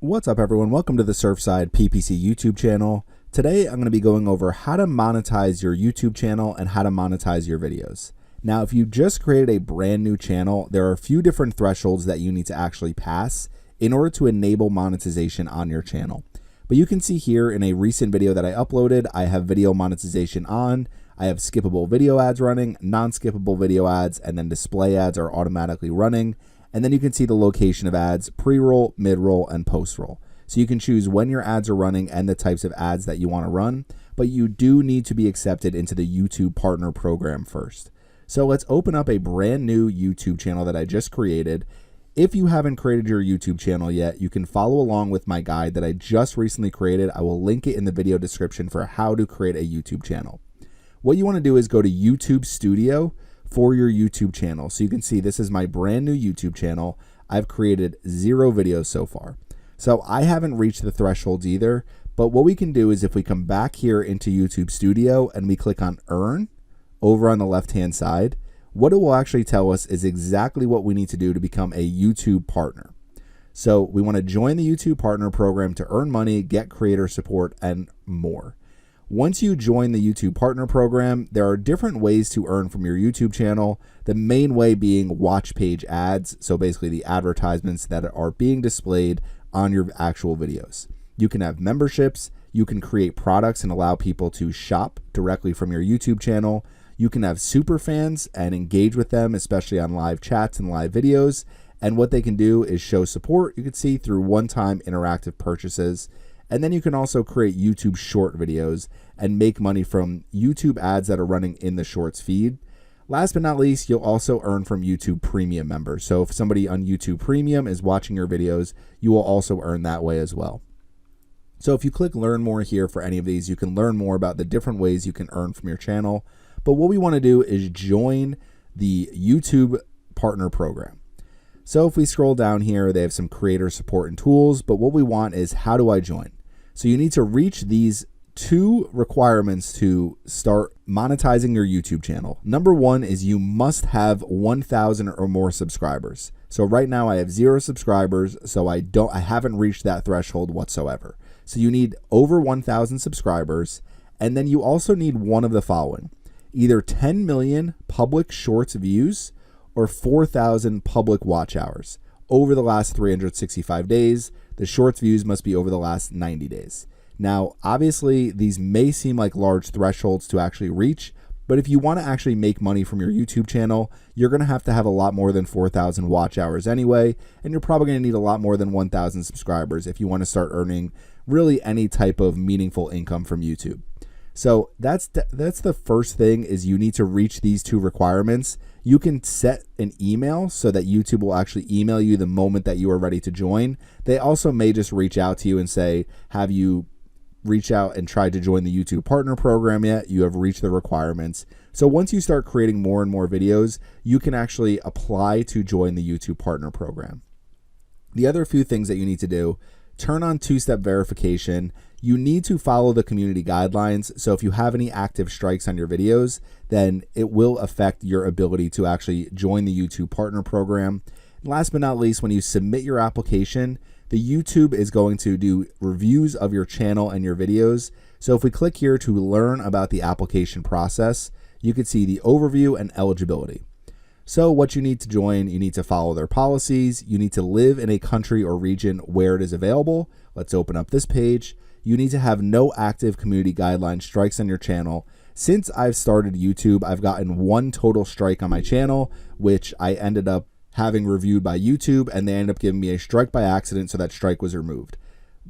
What's up everyone, welcome to the Surfside PPC YouTube channel. Today I'm going to be going over how to monetize your YouTube channel and how to monetize your videos. Now if you just created a brand new channel, there are a few different thresholds that you need to actually pass in order to enable monetization on your channel. But you can see here in a recent video that I uploaded, I have video monetization on, I have skippable video ads running, non-skippable video ads, and then display ads are automatically running. And then you can see the location of ads, pre-roll, mid-roll, and post-roll. So you can choose when your ads are running and the types of ads that you want to run, but you do need to be accepted into the YouTube Partner Program first. So let's open up a brand new YouTube channel that I just created. If you haven't created your YouTube channel yet, you can follow along with my guide that I just recently created. I will link it in the video description for how to create a YouTube channel. What you want to do is go to YouTube Studio for your YouTube channel. So you can see this is my brand new YouTube channel. I've created 0 videos so far. So I haven't reached the thresholds either, but what we can do is if we come back here into YouTube Studio and we click on Earn over on the left-hand side, what it will actually tell us is exactly what we need to do to become a YouTube partner. So we want to join the YouTube Partner Program to earn money, get creator support, and more. Once you join the YouTube Partner Program, there are different ways to earn from your YouTube channel. The main way being watch page ads, so basically the advertisements that are being displayed on your actual videos. You can have memberships, you can create products and allow people to shop directly from your YouTube channel. You can have super fans and engage with them, especially on live chats and live videos. And what they can do is show support, you can see, through one-time interactive purchases. And then you can also create YouTube short videos and make money from YouTube ads that are running in the shorts feed. Last but not least, you'll also earn from YouTube Premium members. So if somebody on YouTube Premium is watching your videos, you will also earn that way as well. So if you click learn more here for any of these, you can learn more about the different ways you can earn from your channel. But what we want to do is join the YouTube Partner Program. So if we scroll down here, they have some creator support and tools, but what we want is how do I join? So you need to reach these 2 requirements to start monetizing your YouTube channel. Number 1 is you must have 1,000 or more subscribers. So right now I have 0 subscribers, so I haven't reached that threshold whatsoever. So you need over 1,000 subscribers, and then you also need one of the following: either 10 million public shorts views or 4,000 public watch hours over the last 365 days. The shorts views must be over the last 90 days. Now, obviously, these may seem like large thresholds to actually reach, but if you want to actually make money from your YouTube channel, you're going to have a lot more than 4,000 watch hours anyway, and you're probably going to need a lot more than 1,000 subscribers if you want to start earning really any type of meaningful income from YouTube. So that's the first thing, is you need to reach these 2 requirements. You can set an email so that YouTube will actually email you the moment that you are ready to join. They also may just reach out to you and say, have you reached out and tried to join the YouTube Partner Program yet? You have reached the requirements. So once you start creating more and more videos, you can actually apply to join the YouTube Partner Program. The other few things that you need to do: turn on 2-step verification. You need to follow the community guidelines. So if you have any active strikes on your videos, then it will affect your ability to actually join the YouTube Partner Program. Last but not least, when you submit your application, the YouTube is going to do reviews of your channel and your videos. So if we click here to learn about the application process, you can see the overview and eligibility. So what you need to join, you need to follow their policies. You need to live in a country or region where it is available. Let's open up this page. You need to have no active community guideline strikes on your channel. Since I've started YouTube, I've gotten 1 total strike on my channel, which I ended up having reviewed by YouTube, and they ended up giving me a strike by accident, so that strike was removed.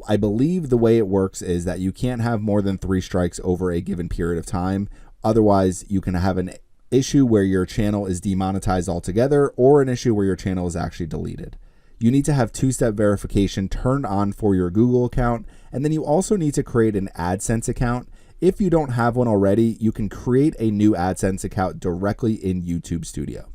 I believe the way it works is that you can't have more than 3 strikes over a given period of time. Otherwise, you can have an issue where your channel is demonetized altogether, or an issue where your channel is actually deleted. You need to have 2-step verification turned on for your Google account, and then you also need to create an AdSense account. If you don't have one already, you can create a new AdSense account directly in YouTube Studio.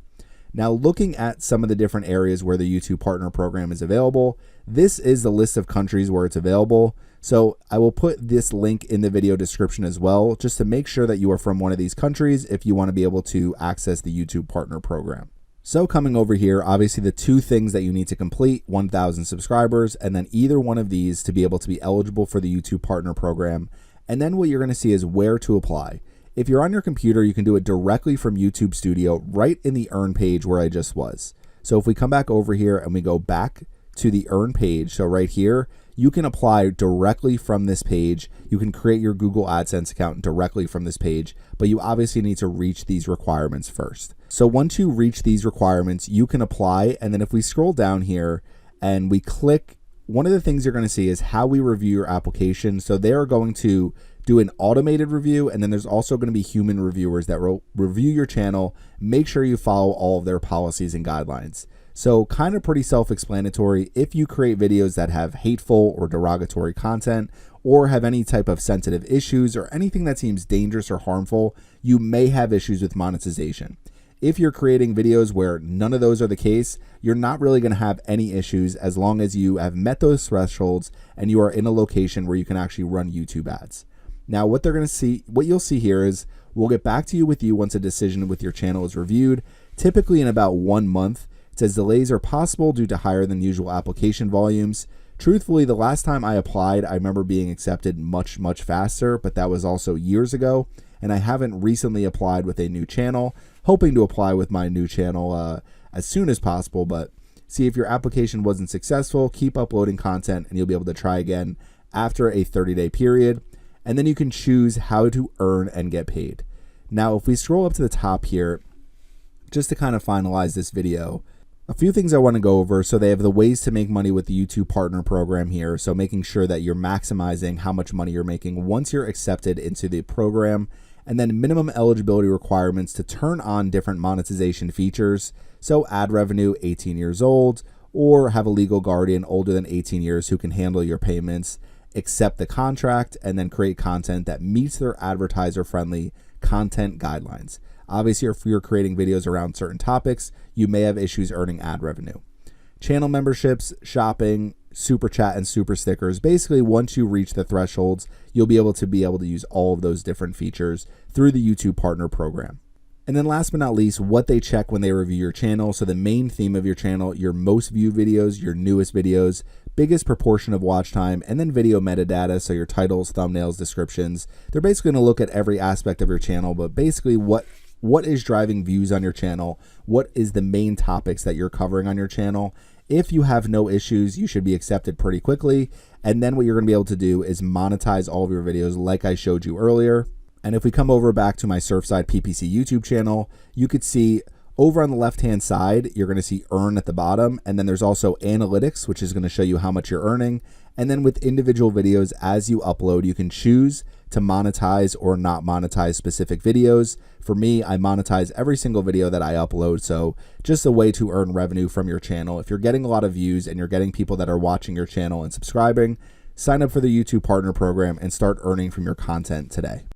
Now, looking at some of the different areas where the YouTube Partner Program is available, this is the list of countries where it's available. So I will put this link in the video description as well, just to make sure that you are from one of these countries if you want to be able to access the YouTube Partner Program. So coming over here, obviously the two things that you need to complete, 1,000 subscribers, and then either one of these to be able to be eligible for the YouTube Partner Program. And then what you're going to see is where to apply. If you're on your computer, you can do it directly from YouTube Studio right in the Earn page where I just was. So if we come back over here and we go back to the Earn page, so right here, you can apply directly from this page. You can create your Google AdSense account directly from this page, but you obviously need to reach these requirements first. So once you reach these requirements, you can apply. And then if we scroll down here and we click, one of the things you're going to see is how we review your application. So they are going to do an automated review, and then there's also going to be human reviewers that will review your channel, make sure you follow all of their policies and guidelines. So kind of pretty self-explanatory. If you create videos that have hateful or derogatory content or have any type of sensitive issues or anything that seems dangerous or harmful, you may have issues with monetization. If you're creating videos where none of those are the case, you're not really going to have any issues as long as you have met those thresholds and you are in a location where you can actually run YouTube ads. Now, what you'll see here is we'll get back to you once a decision with your channel is reviewed, typically in about 1 month. It says delays are possible due to higher than usual application volumes. Truthfully, the last time I applied, I remember being accepted much, much faster, but that was also years ago. And I haven't recently applied with a new channel, hoping to apply with my new channel as soon as possible. But see, if your application wasn't successful, keep uploading content and you'll be able to try again after a 30-day period. And then you can choose how to earn and get paid. Now, if we scroll up to the top here, just to kind of finalize this video, a few things I want to go over. So they have the ways to make money with the YouTube Partner Program here. So making sure that you're maximizing how much money you're making once you're accepted into the program. And then minimum eligibility requirements to turn on different monetization features. So ad revenue, 18 years old, or have a legal guardian older than 18 years who can handle your payments, accept the contract, and then create content that meets their advertiser-friendly content guidelines. Obviously, if you're creating videos around certain topics, you may have issues earning ad revenue. Channel memberships, shopping, super chat, and super stickers. Basically, once you reach the thresholds, you'll be able to use all of those different features through the YouTube Partner Program. And then last but not least, what they check when they review your channel. So the main theme of your channel, your most viewed videos, your newest videos, biggest proportion of watch time, and then video metadata. So your titles, thumbnails, descriptions. They're basically going to look at every aspect of your channel, but basically what is driving views on your channel? What is the main topics that you're covering on your channel? If you have no issues, you should be accepted pretty quickly. And then what you're going to be able to do is monetize all of your videos like I showed you earlier. And if we come over back to my Surfside PPC YouTube channel, you could see over on the left-hand side, you're going to see earn at the bottom. And then there's also analytics, which is going to show you how much you're earning. And then with individual videos, as you upload, you can choose to monetize or not monetize specific videos. For me, I monetize every single video that I upload. So just a way to earn revenue from your channel. If you're getting a lot of views and you're getting people that are watching your channel and subscribing, sign up for the YouTube Partner Program and start earning from your content today.